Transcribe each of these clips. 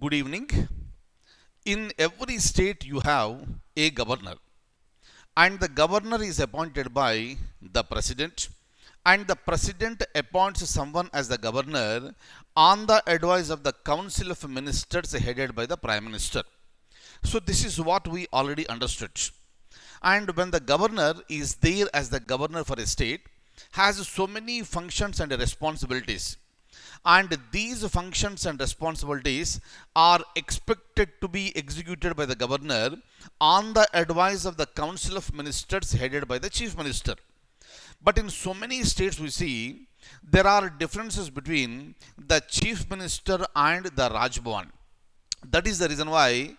Good evening. In every state, you have a governor, and the governor is appointed by the president, and the president appoints someone as the governor on the advice of the council of ministers headed by the prime minister. So, this is what we already understood. And when the governor is there as the governor for a state, has so many functions and responsibilities, and these functions and responsibilities are expected to be executed by the governor on the advice of the council of ministers headed by the chief minister. But in so many states, we see there are differences between the chief minister and the Raj Bhavan. That is the reason why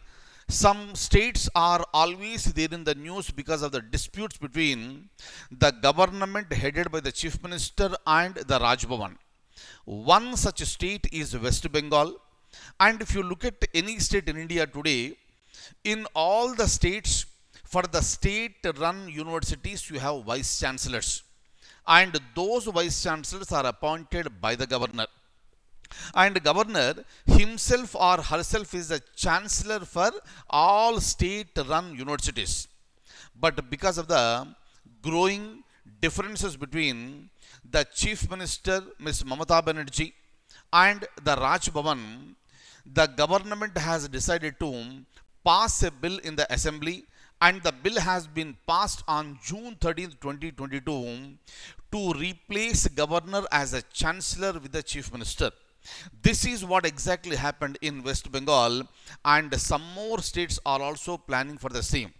some states are always there in the news because of the disputes between the government headed by the chief minister and the Raj Bhavan. One such state is West Bengal, and if you look at any state in India today, in all the states, for the state run universities, you have vice chancellors, and those vice chancellors are appointed by the governor. And governor himself or herself is the chancellor for all state run universities. But because of the growing differences between the chief minister Ms. Mamata Banerjee and the Raj Bhavan, the government has decided to pass a bill in the assembly, and the bill has been passed on June 13th, 2022 to replace governor as a chancellor with the chief minister. This is what exactly happened in West Bengal, and some more states are also planning for the same.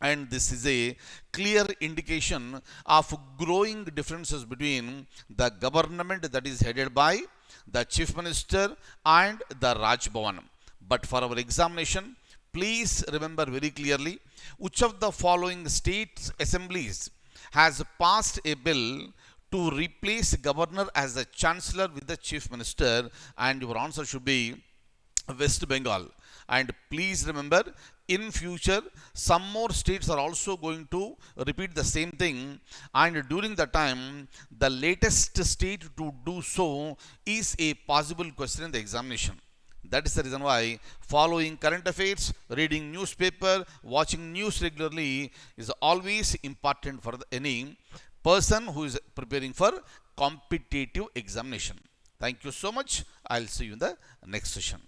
And this is a clear indication of growing differences between the government that is headed by the chief minister and the Raj Bhavan. But for our examination, please remember very clearly which of the following state assemblies has passed a bill to replace governor as the chancellor with the chief minister, and your answer should be West Bengal. And please remember, in future some more states are also going to repeat the same thing, and during the time the latest state to do so is a possible question in the examination. That is the reason why following current affairs, reading newspaper, watching news regularly is always important for any person who is preparing for competitive examination. Thank you so much. I'll see you in the next session.